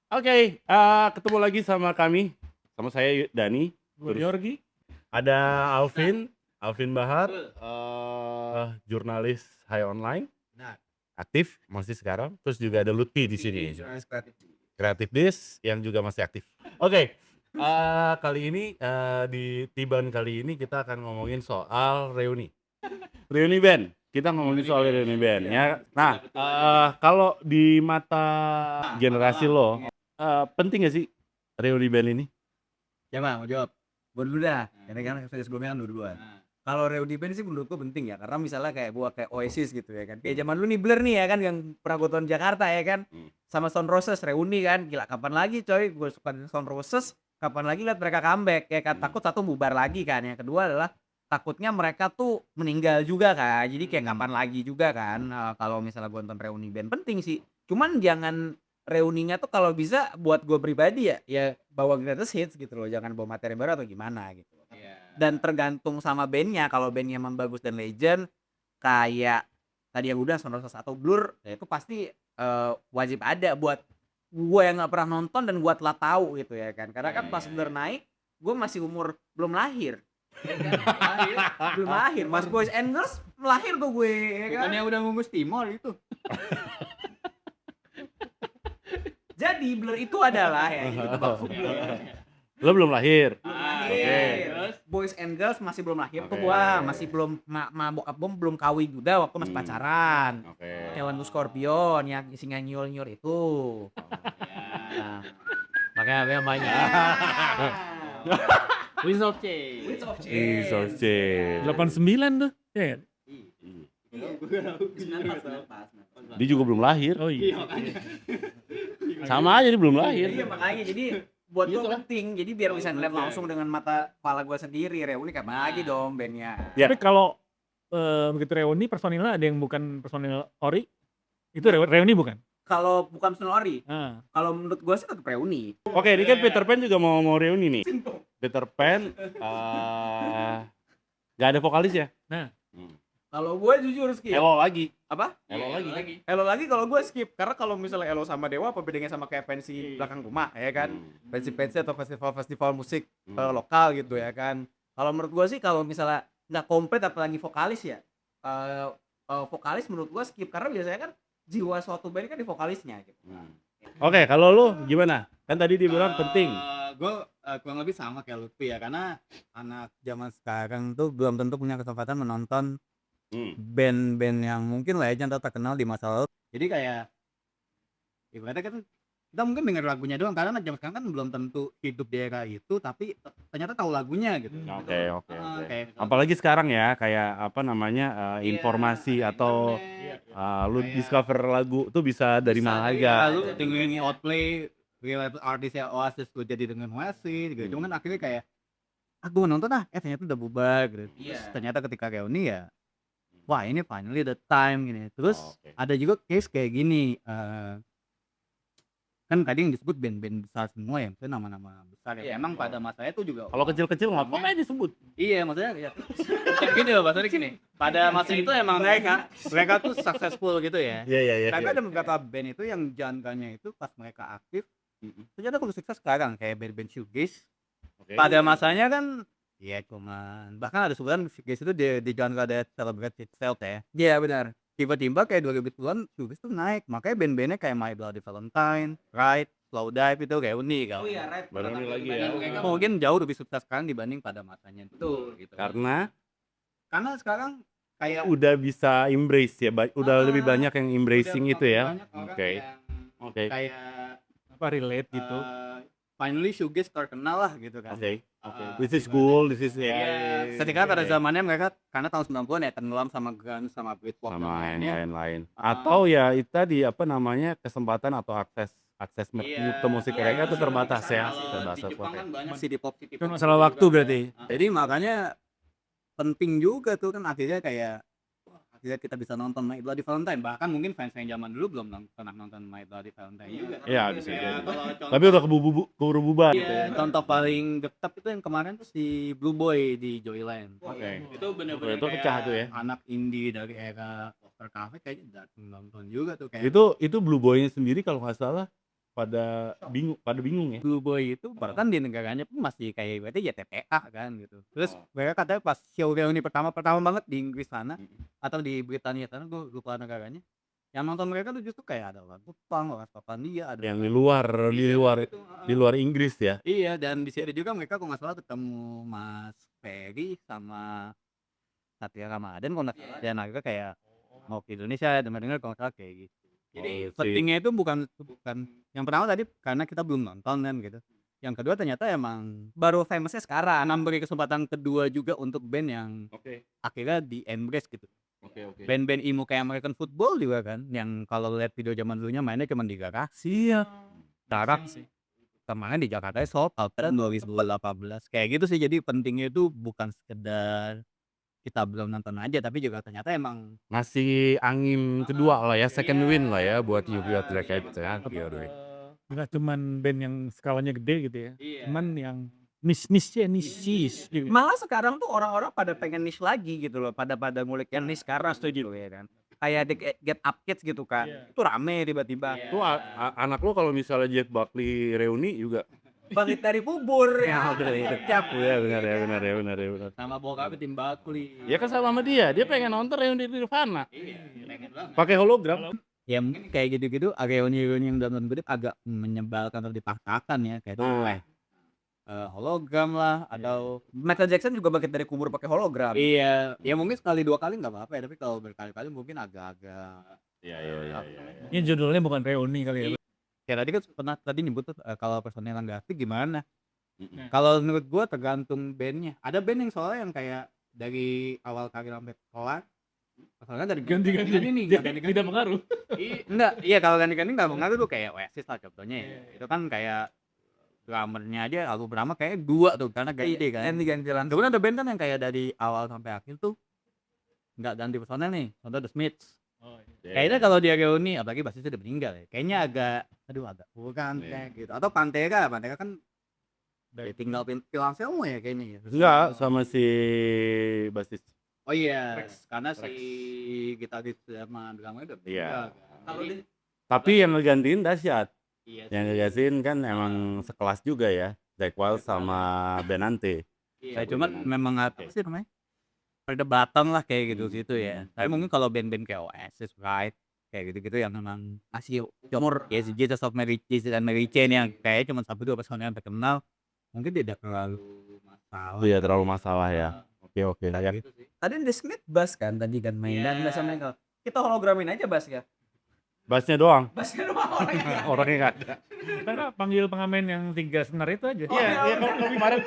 Oke, ketemu lagi sama kami, sama saya Dani, Gue terus Yorgi. ada Alvin Bahar, jurnalis Hai Online, Nah, aktif masih sekarang, terus juga ada Lutfi di sini, Kreatif Dis yang juga masih aktif. Oke, kali ini di Tiban kali ini kita akan ngomongin soal reuni band. Kita ngomongin soal reuni band ya. Nah, kalau di mata generasi lo, penting gak sih reuni band ini? Siapa mau jawab? Gue dulu dah. Karena kan saya sebelumnya kan dua-dua. Kalau reuni band sih menurutku penting ya, karena misalnya kayak buat kayak Oasis gitu ya kan. Kayak zaman dulu nih Blur nih ya kan, yang pernah gue tonton Jakarta ya kan. Sama Stone Roses reuni kan. Gila, kapan lagi coy gue suka Stone Roses, kapan lagi lihat mereka comeback. Ya kan, takut satu bubar lagi kan. Yang kedua adalah takutnya mereka tuh meninggal juga kan. Jadi kayak kapan lagi juga kan. Kalau misalnya gue nonton reuni band penting sih. Cuman jangan reuninya tuh kalau bisa buat gue pribadi ya bawa greatest hits gitu loh, jangan bawa materi baru atau gimana gitu. Dan tergantung sama bandnya, kalau bandnya emang bagus dan legend kayak tadi yang udah Sound atau Blur ya itu pasti wajib ada buat gue yang nggak pernah nonton dan gue telah tahu gitu ya kan, karena kan pas Blur naik gue masih umur belum lahir ya kan? Belum lahir Mas Boys and Girls melahir tuh gue ya kan. Bukannya udah ngumus Timor itu. Jadi Blur itu adalah ya itu tebak Lo belum lahir. lahir. Boys and Girls masih belum lahir tuh gua, masih belum bokap gua belum kawin juga waktu masih pacaran. Helen Scorpion yang singa nyul-nyul itu. Nah, makanya apa namanya? Winds of Change. Is of Change. 89 tuh. Ya. Dia juga belum lahir. Oh iya. Sama aja dia belum lahir. Iya makanya jadi buat gua penting. Jadi biar bisa ngeliat langsung dengan mata kepala gua sendiri. Reuni kapan lagi dong bandnya. Ya. Tapi kalau begitu reuni personilnya ada yang bukan personil Ori, itu reuni bukan? Kalau bukan personal Ori, Nah, kalau menurut gua sih tetap reuni. Oke, ini kan Peter Pan juga mau reuni nih. Peter Pan nggak ada vokalis ya? nah, Kalau gua jujur skip. Elo lagi. Apa? Elo lagi. Elo lagi kalau gue skip, karena kalau misalnya Elo sama Dewa apa bedanya sama kayak pensi belakang rumah ya kan, pensi-pensi atau festival-festival musik lokal gitu ya kan. Kalau menurut gue sih kalau misalnya nggak komplit apalagi vokalis ya, vokalis menurut gue skip, karena biasanya kan jiwa suatu band kan di vokalisnya gitu. Oke, kalau lu gimana? Kan tadi dibilang penting. Gue kurang lebih sama kayak Lutfi ya, karena anak zaman sekarang tuh belum tentu punya kesempatan menonton band-band yang mungkin legend atau terkenal di masa lalu. Jadi kayak ibaratnya kan kita mungkin denger lagunya doang, karena anak zaman sekarang kan belum tentu hidup di era itu, tapi ternyata tahu lagunya gitu. Oke. Kayak Apalagi sekarang ya, kayak apa namanya, informasi atau lu discover lagu tuh bisa dari mana aja. lalu dengerin Outplay, real artisnya Oasis gue jadi dengan Oasis gitu. Cuman akhirnya kayak gue nonton ternyata udah bubar gitu. Terus ternyata ketika reuni ya wah ini finally the time gini. Terus ada juga case kayak gini, kan tadi yang disebut band-band besar semua ya, maksudnya nama-nama besar ya. Emang pada masanya itu juga Kalau kecil-kecil nggak apa-apa disebut. iya, maksudnya ya gini loh, bahasanya gini. Pada masa itu emang mereka tuh successful gitu ya. Iya. Tapi ada beberapa band itu yang jangannya itu pas mereka aktif ternyata kalau sukses sekarang kayak band-band shoegaze. Pada masanya kan ya cuman bahkan ada sebutan shoegaze itu di genre that celebrate itself ya. Iya benar. Tiba-tiba kayak 2010-an shoegaze tuh naik, makanya band-bandnya kayak My Bloody Valentine, Ride, Slow Dive itu kayak unik kan. Oh iya, right. Baru ini lagi ya. Mungkin jauh lebih sukses sekarang dibanding pada masanya itu gitu. Karena Sekarang kayak udah bisa embrace ya, udah lebih banyak yang embracing itu ya. Oke. Kayak apa relate gitu. finally shoegaze terkenal lah gitu kan. Oke. This is cool, this is Ketika pada zamannya mereka karena tahun 90-an ya tenggelam sama Guns sama Britpop sama dan yang lain-lain. Atau ya itu tadi apa namanya, kesempatan atau akses ke musik mereka itu terbatas ya. Terbatas. Di Jepang kan banyak CD pop. Itu masalah waktu berarti. Jadi makanya penting juga tuh kan akhirnya kayak akhirnya kita bisa nonton My Bloody Valentine, bahkan mungkin fans yang zaman dulu belum pernah nonton My Bloody Valentine juga. Iya bisa jadi. Tapi udah keburu bubar gitu ya. Contoh paling getap itu yang kemarin tuh si Blue Boy di Joyland. Oke. Itu bener-bener Itu pecah tuh ya. anak indie dari era Poster Cafe kayaknya datang nonton juga tuh kayak. Itu Blue Boy-nya sendiri kalau nggak salah pada bingung ya. Blue Boy itu bahkan di negaranya pun masih kayak berarti ya TPA kan gitu. Terus mereka katanya pas show reuni pertama banget di Inggris sana atau di Britania sana, gue lupa negaranya. Yang nonton mereka tuh justru kayak ada orang Jepang, orang Skotlandia, ada Yang di luar Inggris ya. iya, dan di sini juga mereka kalau nggak salah ketemu Mas Ferry sama Satria Ramadan kalau nggak salah, dan akhirnya kayak mau ke Indonesia, dengar-dengar kalau nggak salah kayak gitu. Jadi Oh, sih. pentingnya itu bukan yang pertama tadi karena kita belum nonton kan gitu. Yang kedua ternyata emang baru famousnya sekarang, memberi kesempatan kedua juga untuk band yang Oke. akhirnya di embrace gitu. Oke. Band-band emo kayak American Football juga kan, yang kalau lihat video zaman dulunya mainnya cuma di garasi ya, tarak sih. Kemarin di Jakarta sold out pada 2018 kayak gitu sih. Jadi pentingnya itu bukan sekedar kita belum nonton aja, tapi juga ternyata emang Ngasih angin kedua lah ya, second win lah ya buat Yu-Gi-Oh! Dragon ya. Nggak cuman band yang skalanya gede gitu ya. Iya. Cuman yang niche gitu. Malah sekarang tuh orang-orang pada pengen niche lagi gitu loh, pada ngulik yang niche sekarang, setuju ya kan. Kayak The Get Up Kids gitu kan, itu rame tiba-tiba. Tuh anak lo kalau misalnya Jet Buckley reuni juga. Bangkit dari kubur ya udah Cap ya, benar ya. sama bokapnya Tim Buckley. Ya kan sama dia pengen nonton reuni di Nirvana. Pakai hologram. Ya mungkin kayak gitu-gitu reuni yang dalam tanda kutip agak menyebalkan atau dipaksakan ya kayak itu hologram lah atau Michael Jackson juga bangkit dari kubur pakai hologram. iya, ya mungkin sekali 2 kali nggak apa-apa ya, tapi kalau berkali-kali mungkin agak-agak Iya. Ini judulnya bukan reuni kali ya. kayak tadi kan pernah nyebut tuh kalau personel yang grafik gimana. Kalau menurut gua tergantung bandnya. Ada band yang soalnya yang kayak dari awal karir sampai kelar soalnya dari Ganti-ganti nih tidak pengaruh. enggak, iya kalau ganti-ganti nggak mengaruh tuh kayak Oasis lah contohnya ya. Itu kan kayak drummernya aja album pertama kayak 2 tuh karena ganti kan. Ganti langsung. Kemudian ada band kan yang kayak dari awal sampai akhir tuh nggak ganti personel nih, contoh The Smiths. Kayaknya kalau dia reuni apalagi basisnya udah meninggal ya, kayaknya agak kurang kayak gitu. Atau Pantera kan dia tinggal film ya kayaknya ya. Enggak, sama si basis. Oh iya, karena si gitaris sama drummer udah meninggal. Iya. Kan. Kalau Jadi, di- Tapi yang ngegantiin dahsyat. iya Yang ngegantiin kan emang sekelas juga ya. Zack Wild sama Benante. iya, cuma memang apa sih namanya? Perdebatan lah kayak gitu situ ya. Tapi mungkin kalau band-band kayak Oasis, Right, kayak gitu-gitu yang memang ngasih umur ya si Jesus of Mary dan Mary Chain yang kayaknya cuma 1-2 personel yang terkenal, mungkin tidak terlalu masalah. Oh iya, terlalu masalah ya. Oke. Ya. Gitu sih. Tadi The Smith bass kan tadi kan main dan nggak sama Michael. Kita hologramin aja bass ya. Bassnya doang. Bassnya doang orangnya. Orangnya nggak ada. Kita panggil pengamen yang 3 senar itu aja. Iya,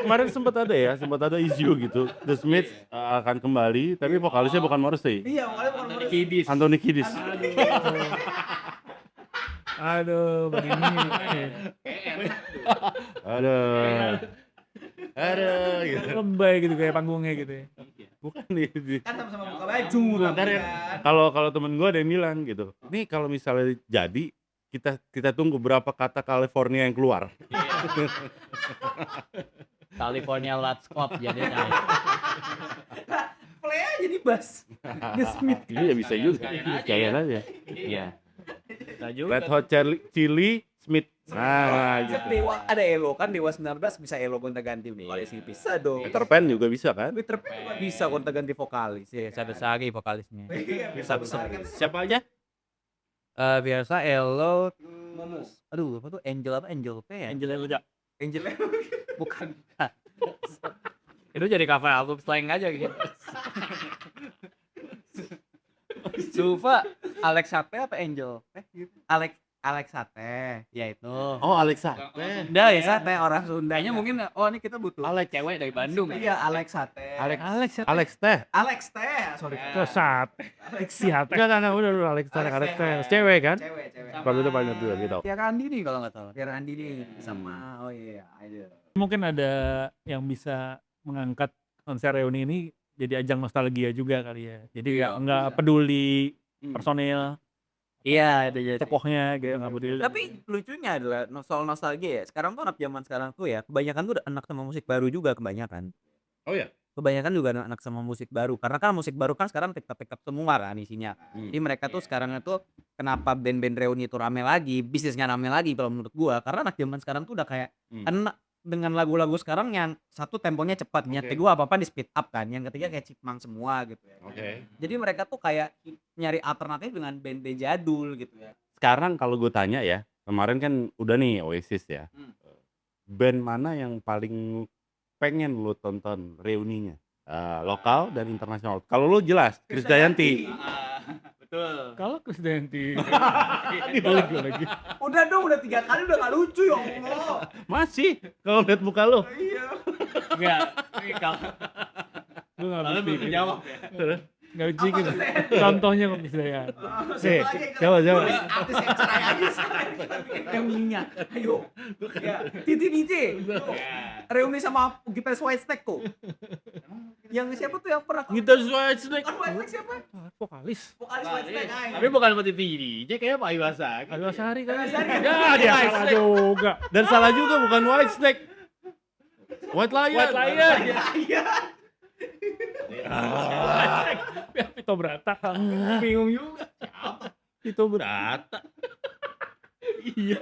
kemarin sempat ada isu gitu. The Smiths akan kembali, tapi vokalisnya bukan Morrissey. Iya, makanya bukan Morrissey. Kidis. Anthony Kiedis. Aduh, begini. Aduh, gitu. Lebay gitu kayak panggungnya gitu ya. Bukan nih. Kan sama-sama buka baju. Bentar ya. Kalau temen gue ada yang bilang gitu. Nih kalau misalnya jadi kita tunggu berapa kata California yang keluar. California Lats Club jadi Play aja di bass. The Smith. Iya bisa juga. Percaya aja. Iya. Red Hot Chili Smith. Nah, gitu. Dewa ada Elo kan Dewa 19 bisa Elo gonta-ganti vokalis bisa dong. Peter Pan juga bisa kan? Peter Pan juga bisa gonta-ganti vokalis. si Sabesari vokalisnya. Bisa. Siapa aja? Biasa Elo aduh apa tuh Angel P ya? Angel Elja. Angel Bukan. Itu jadi cover album slang aja gitu. Sufa Alex Sate apa Angel? Alex Sate. Ya itu. Oh, Alexa. Udah ya. Sate orang Sundanya Kayaknya mungkin ini kita butuh cewek dari Bandung ya. Iya Alex Sate. Alex teh. Alex teh. Sorry. Saat si hati. Enggak, udah Alex teh. Cewek kan? Cewek. Kalau itu paling dua gitu. Ya Randi nih kalau nggak salah. Biar Andi nih sama ada. Mungkin ada yang bisa mengangkat konser reuni ini jadi ajang nostalgia juga kali ya. Jadi nggak peduli personil, Iya, itu jadi. tokohnya gitu, nggak peduli. Tapi lucunya adalah soal nostalgia ya. Sekarang tuh anak zaman sekarang tuh ya kebanyakan tuh anak sama musik baru juga kebanyakan. Oh ya? kebanyakan juga anak-anak sama musik baru. Karena kan musik baru kan sekarang TikTok semua kan isinya. Jadi mereka tuh sekarang itu kenapa band-band reuni itu rame lagi, bisnisnya rame lagi kalau menurut gua, karena anak zaman sekarang tuh udah kayak enak dengan lagu-lagu sekarang yang satu temponya cepat, yang kedua apa-apa di speed up kan, yang ketiga kayak Chipmunk semua gitu ya. Jadi mereka tuh kayak nyari alternatif dengan band-band jadul gitu ya. Sekarang kalau gue tanya ya, kemarin kan udah nih Oasis ya. Band mana yang paling pengen lu tonton reuninya? Lokal dan internasional. Kalau lu jelas Krisdayanti. Betul. Kalau Krisdayanti dibalik gue lagi. Udah dong, udah 3 kali udah gak lucu ya Allah. Masih kalau lihat muka lu. Enggak, ini kalau Lu nggak belum bukti. dijawab ya. Nggak bukti gitu. Contohnya kok Krisdayanti. Jawab. Artis yang cerai aja yang minyak. Ayo. Ya, Titi DJ. Reuni sama Gitaris Whitesnake kok. Yang siapa tuh yang pernah Kita sesuai snack. Whitesnake siapa? Vokalis. Vokalis Whitesnake. Tapi bukan buat TV DJ, kayaknya Pak Iwasa. Aduh Asari kan. Ya, dia Salah juga. Dan salah juga bukan White Snake. White Lion. White Lion. Vito Brata. Bingung juga. Itu berata. Iya.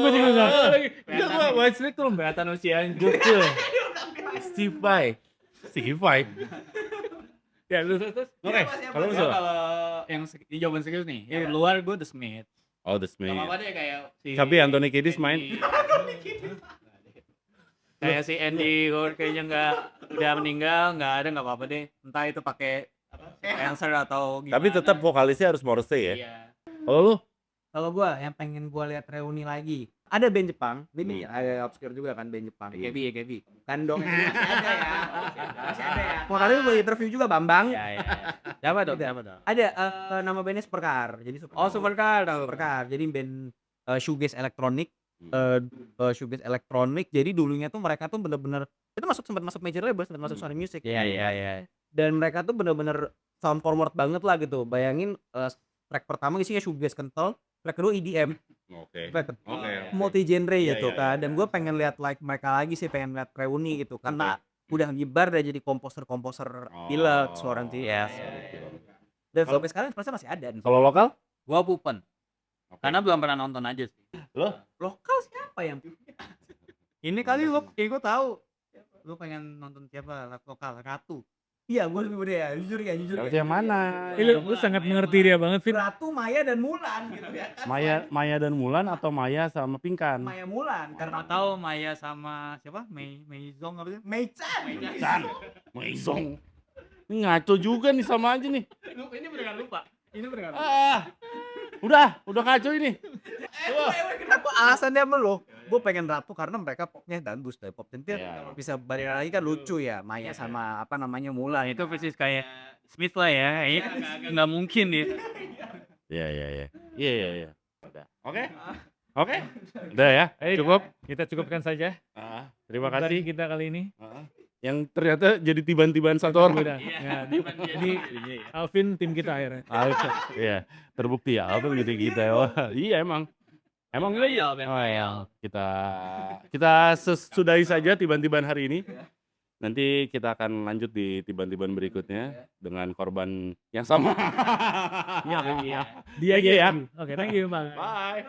Gue juga nggak tahu lagi. Enggak gua White Snake tuh Brata Nusian. betul. Steve Vai. Ya lu terus. Oke, kalau lu Gua siapa? kalau yang jawaban serius nih, ya luar gue The Smith. Oh, The Smith. Gak apa-apa deh kayak si Tapi Anthony Kiedis main. Kayak si Andy Gordon kayaknya udah meninggal, nggak apa-apa deh. Entah itu pakai answer atau gimana. Tapi tetap vokalisnya harus Morrissey ya. Iya. Kalau lu? Kalau gua yang pengen gua lihat reuni lagi, ada band Jepang, ini ada obscure juga kan band Jepang. AKB. Kan dong, masih ada ya. Masih ada ya. Kemarin gua interview juga Bambang. Ya. Siapa dong? Ada nama bandnya Supercar. Jadi Supercar. Supercar. Jadi band shoegaze elektronik. Shoegaze elektronik. Jadi dulunya tuh mereka tuh bener-bener itu sempat masuk major label, sempat masuk Sony Music. Iya. Dan mereka tuh bener-bener sound forward banget lah gitu. Bayangin track pertama isinya shoegaze kental, track kedua EDM. Oke. Multi genre Iya, gitu iya, kan. iya. Dan gue pengen lihat like mereka lagi sih, pengen lihat reuni gitu karena udah nyebar dan jadi komposer deluxe suara nanti ya. Dan sampai sekarang sebenarnya masih ada. Kalau lokal? Gua Pupen. Karena belum pernah nonton aja sih. Lokal siapa yang Ini kali lo kayak gue tahu. Lu pengen nonton siapa lokal? Ratu. iya gue udah ya jujur ya Ratu yang mana? Lu sangat mengerti dia banget, Fit. Ratu, Maya dan Mulan gitu ya kan. Maya dan Mulan atau Maya sama Pinkan? Maya Mulan karena Tahu Maya sama siapa? Meizong apa sih? Mei-chan. San, Maizong. Ini ngaco juga nih sama aja nih. Ini beneran lupa. Udah ngaco ini. Kenapa alasannya apa lo? Gue pengen Ratu karena mereka popnya dangdut dari pop tentir Iya. bisa balik lagi kan lucu ya. Maya sama apa namanya Mulan Itu persis kayak Smith lah ya. Nggak mungkin ya. Iya. Udah. Oke. Udah ya. Cukup. Kita cukupkan saja. Terima Dari kasih. kita kali ini. Yang ternyata jadi tiban-tiban satu orang. Udah. Ya, ini Alvin tim kita akhirnya. Iya, terbukti ya. Alvin gitu kita. Wah, iya emang. Emang iya. Kita sudahi saja tiban-tiban hari ini. Nanti kita akan lanjut di tiban-tiban berikutnya dengan korban yang sama. Dia Iya. Oke, thank you, Bang. Bye.